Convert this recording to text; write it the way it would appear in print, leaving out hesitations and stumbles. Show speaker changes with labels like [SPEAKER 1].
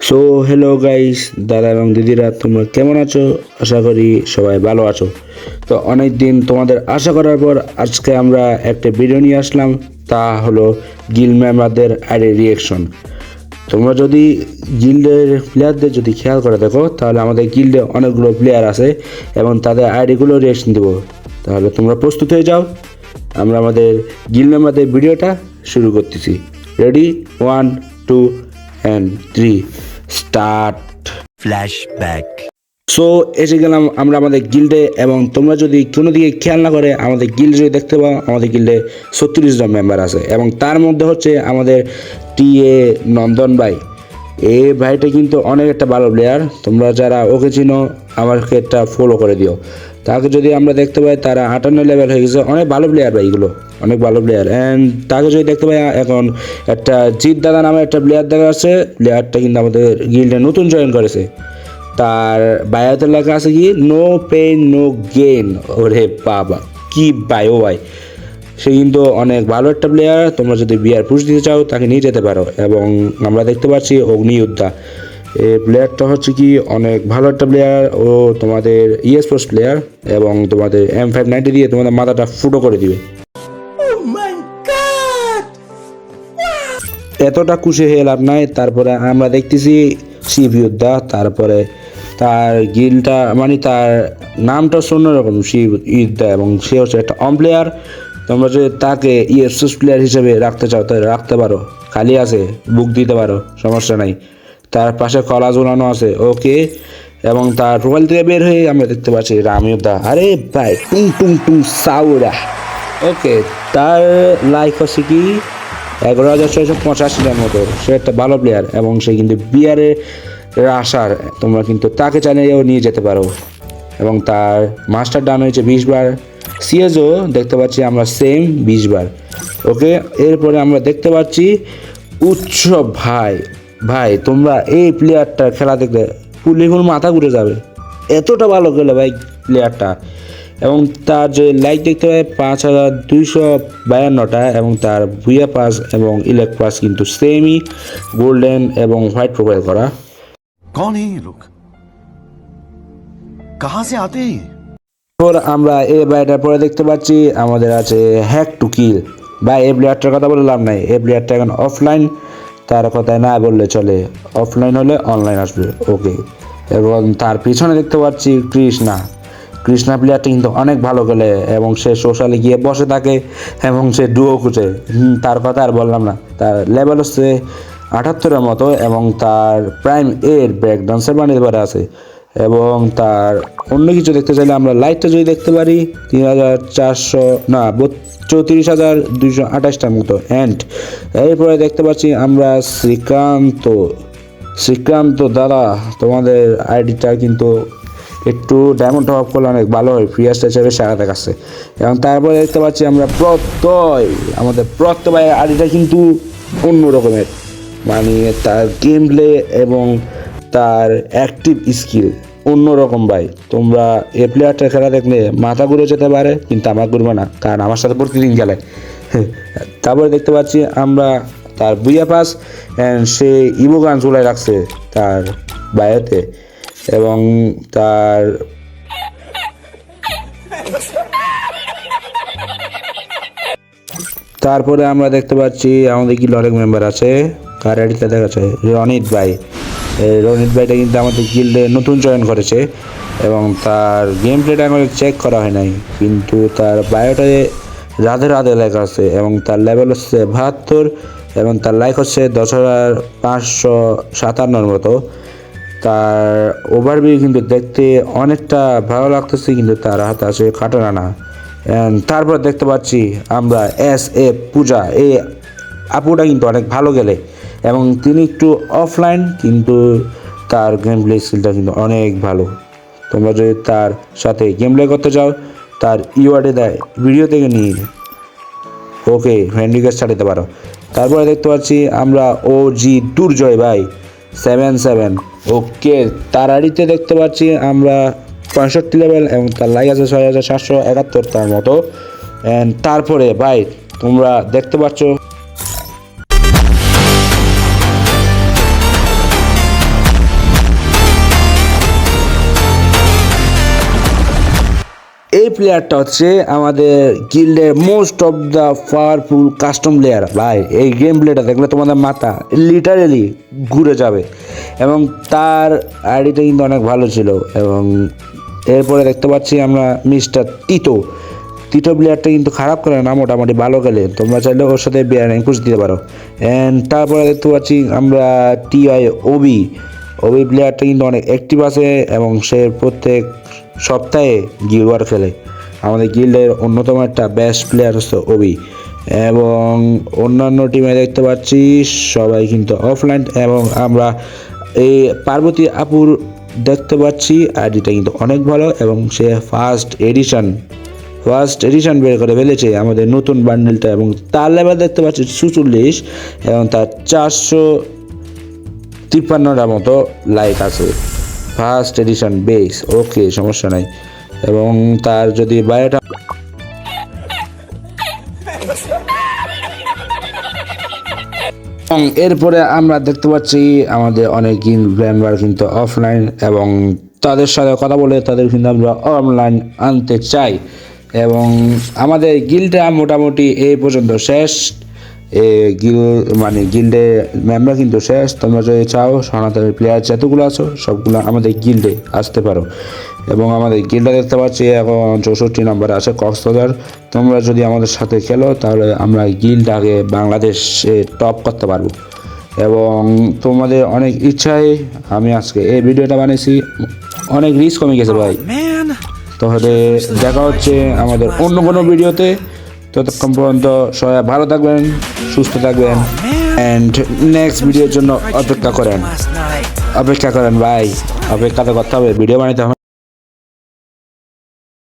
[SPEAKER 1] So hello guys, দাদা এবং দিদিরা, তোমরা কেমন আছো? আশা করি সবাই ভালো আছো। তো অনেক দিন তোমাদের আশা করার পর আজকে আমরা একটা ভিডিও নিয়ে আসলাম, তা হলো গিল্ড মেম্বারদের আইডি রিয়েকশন। তোমরা যদি গিল্ডের প্লেয়ারদের যদি খেয়াল করে দেখো, তাহলে আমাদের গিল্ডে অনেকগুলো প্লেয়ার আছে এবং তাদের আইডিগুলো রিয়েকশন দেবো। তাহলে তোমরা প্রস্তুত হয়ে যাও, আমরা আমাদের গিল্ড মেম্বারদের ভিডিওটা শুরু করতেছি। Ready, 1 2 and 3 start.
[SPEAKER 2] Flashback.
[SPEAKER 1] So এসে গেলাম আমরা আমাদের গিল্ডে, এবং তোমরা যদি কোনো দিকে খেয়াল না করে আমাদের গিল্ডে যদি দেখতে পাও, আমাদের গিল্ডে 36 জন মেম্বার আছে এবং তার মধ্যে হচ্ছে আমাদের টিএ নন্দন ভাই। এই ভাইটা কিন্তু অনেক একটা ভালো প্লেয়ার, তোমরা যারা ওকে চিনো আমাকে একটা ফলো করে দিও। তাকে যদি আমরা দেখতে পাই, তারা 58 লেভেল হয়ে গেছে, অনেক ভালো প্লেয়ার ভাই, এগুলো অনেক ভালো প্লেয়ার। অ্যান্ড তাকে যদি দেখতে পাই, এখন একটা জিৎ দাদা নামে একটা প্লেয়ার দেখা যাচ্ছে, প্লেয়ারটা কিন্তু আমাদের গিল্ডে নতুন জয়েন করেছে। তার বায়োতে লেখা আছে কি, নো পেইন নো গেইন। ওরে বাবা, কি বায়ো ভাই! সে কিন্তু অনেক ভালো একটা প্লেয়ার, তোমরা যদি বিয়ার পুশ দিতে চাও তাকে নিয়ে যেতে পারো। এবং আমরা দেখতে পাচ্ছি অগ্নিযোদ্ধা, এই প্লেয়ারটা হচ্ছে কি অনেক ভালো একটা প্লেয়ার। ও তোমাদের স্পোর্টস প্লেয়ার এবং তোমাদের M590 দিয়ে তোমাদের মাথাটা ফুটো করে দিবে। এতটা খুশি হয়ে লাভ নাই। তারপরে আমরা দেখতেছি শিব যোদ্ধা, তারপরে তার গিলটা মানে তার নামটা অন্যরকম, শিব যোদ্ধা, এবং সে হচ্ছে একটা প্লেয়ার। তোমরা যদি তাকে স্পোর্টস প্লেয়ার হিসেবে রাখতে চাও তাহলে রাখতে পারো, খালি আছে, বুক দিতে পারো, সমস্যা নাই। তার পাশে কলা ঝুলানো আছে, ওকে। এবং তার প্রোফাইল থেকে বের হয়ে আমরা দেখতে পাচ্ছি রাম যোদ্ধা। আরে ভাই, টুং টুং টুং সাউরা, ওকে। তার লাইফ হচ্ছে কি 11,685 মতো। সে একটা ভালো প্লেয়ার এবং সে কিন্তু বিয়ারে আসার, তোমরা কিন্তু তাকে চাইলেও নিয়ে যেতে পারো। এবং তার মাস্টার ডান হয়েছে 20 বার, সিএসও দেখতে পাচ্ছি আমরা সেম 20 বার, ওকে। এরপরে আমরা দেখতে পাচ্ছি উৎসব ভাই। ভাই তোমরা এই প্লেয়ারটা খেলা দেখলে পুলিগুলো মাথা ঘুরে যাবে, এতটা ভালো খেলে ভাই প্লেয়ারটা। এবং তার যে লাইক দেখতে পাই 5,252টা, এবং তার ভুইয়া পাস এবং ইলেক্ট পাস কিন্তু সেমই, গোল্ডেন এবং হোয়াইট প্রোফাইল করা।
[SPEAKER 2] कौन है ये लोग? कहां से आते हैं?
[SPEAKER 1] এরপর আমরা এই প্লেয়ারটার পরে দেখতে পাচ্ছি আমাদের আছে হ্যাক টু কিল। ভাই এই প্লেয়ারটার কথা বললাম নাই, এই প্লেয়ারটা এখন অফলাইন, তার কথায় না বললে চলে, অফলাইন হলে অনলাইন আসবে, ওকে। এবং তার পিছনে দেখতে পাচ্ছি কৃষ্ণা প্লেয়ারটা কিন্তু অনেক ভালো খেলে এবং সে সোশ্যালে গিয়ে বসে থাকে এবং সে ডুও খুঁজে, তার কথা আর বললাম না। তার লেভেল হচ্ছে 78-এর মতো এবং তার প্রাইম এর ব্রেক ডান্সের বানিয়ে দেওয়া আছে। এবং তার অন্য কিছু দেখতে চাইলে আমরা লাইটটা যদি দেখতে পারি 3,400 না 34,228টার মতো। অ্যান্ড এরপরে দেখতে পাচ্ছি আমরা শ্রীকান্ত দাদা, তোমাদের আইডিটা কিন্তু একটু ডায়মন্ড টপ করলে অনেক ভালো হয়, ফ্রি হিসেবে সারা দেখাচ্ছে। এবং তারপরে দেখতে পাচ্ছি আমরা আমাদের প্রত্যয় ভাইয়ের আইডিটা কিন্তু অন্য রকমের, মানে তার গেম প্লে এবং তার অ্যাক্টিভ স্কিল অন্যরকম ভাই। তোমরা এ প্লেয়ারটা খেলা দেখলে মাথা ঘুরে যেতে পারে, কিন্তু আমার ঘুরবে না, কারণ আমার সাথে প্রতিদিন খেলে। তারপরে দেখতে পাচ্ছি আমরা তার বুইয়া পাস, অ্যান্ড সে ইভো গান চুলাই রাখছে তার বায়োতে। এবং তারপরে আমরা দেখতে পাচ্ছি আমাদের কি অনেক মেম্বার আছে, কার আইডিতে দেখা যাচ্ছে রনিত ভাই। রনিত ভাইটা কিন্তু আমাদের গিল্ডে নতুন জয়েন করেছে এবং তার গেম প্লেটা আমাদের চেক করা হয় নাই, কিন্তু তার বায়োটায় রাধে লেখা আছে এবং তার লেভেল হচ্ছে 72 এবং তার লাইক হচ্ছে 10,557 মতো। তার ওভারভিউ কিন্তু দেখতে অনেকটা ভালো লাগতেছে, কিন্তু তার হাতে আছে কাটানা। তারপর দেখতে পাচ্ছি আমরা পূজা, এই আপুটা কিন্তু অনেক ভালো গেলে এবং তিনি একটু অফলাইন, কিন্তু তার গেম প্লে স্কিলটা কিন্তু অনেক ভালো। তোমরা যদি তার সাথে গেম প্লে করতে চাও, তার ইউআরডি দেয় ভিডিও থেকে নিয়ে ওকে ফ্রেন্ড রিকোয়েস্ট ছাড়তে পারো। তারপরে দেখতে পাচ্ছি আমরা OG দুর্জয় ভাই 77, ওকে। তার আইডিতে দেখতে পাচ্ছি আমরা 65 লেভেল এবং তার লাইক আছে 6,771 তার মতো। তারপরে ভাই তোমরা দেখতে পাচ্ছ প্লেয়ারটা হচ্ছে আমাদের গিল্ডের most of the powerful custom player. ভাই এই গেম প্লেটা দেখলে তোমাদের মাথা লিটারেলি ঘুরে যাবে, এবং তার আইডিটা কিন্তু অনেক ভালো ছিল। এবং এরপরে দেখতে পাচ্ছি আমরা মিস্টার তিতো প্লেয়ারটা কিন্তু খারাপ করে না, মোটামুটি ভালো খেলে, তোমরা চাইলে ওর সাথে বিয়ার পুষ দিতে পারো। অ্যান্ড তারপরে দেখতে পাচ্ছি আমরা ওবি প্লেয়ারটা কিন্তু অনেক অ্যাক্টিভ আছে এবং সে প্রত্যেক সপ্তাহে গিল্ড ওয়ার খেলে। আমাদের গিল্ডের অন্যতম একটা বেস্ট প্লেয়ার হচ্ছে ওবি। এবং অন্যান্য টিমে দেখতে পাচ্ছি সবাই কিন্তু অফলাইন, এবং আমরা এই পার্বতী আপুর দেখতে পাচ্ছি আইডিটা কিন্তু অনেক ভালো, এবং সে ফার্স্ট এডিশন বের করে ফেলেছে আমাদের নতুন বান্ডেলটা। এবং তার লেভেল দেখতে পাচ্ছি 44 এবং তার 453টার মতো লাইক আছে। ফার্স্ট এডিশন বেস, ওকে, সমস্যা নাই। এবং তার যদি বায়োটা এবং এরপরে আমরা দেখতে পাচ্ছি আমাদের অনেক মেম্বার কিন্তু অফলাইন, এবং তাদের সাথে কথা বলে তাদের কিন্তু আমরা অনলাইন আনতে চাই। এবং আমাদের গিল্ডটা মোটামুটি এই পর্যন্ত শেষ। গিল্ডে মেম্বার কিন্তু শেষ। তোমরা যদি চাও সনাতনের প্লেয়ার যতগুলো আছো সবগুলো আমাদের গিল্ডে আসতে পারো। এবং আমাদের গিল্ডে দেখতে পাচ্ছি এখন 64 নম্বরে আছে কক্সবাজার। তোমরা যদি আমাদের সাথে খেলো তাহলে আমরা গিল্ডটাকে বাংলাদেশে টপ করতে পারবো। এবং তোমাদের অনেক ইচ্ছায় আমি আজকে এই ভিডিওটা বানিয়েছি, অনেক রিস্ক কমে গেছে ভাই। তাহলে দেখা হচ্ছে আমাদের অন্য কোনো ভিডিওতে। ততক্ষণ পর্যন্ত সবাই ভালো থাকবেন, সুস্থ থাকবেন, অ্যান্ড নেক্সট ভিডিওর জন্য অপেক্ষা করেন ভাই। অপেক্ষাতে করতে হবে, ভিডিও বানাতে হবে।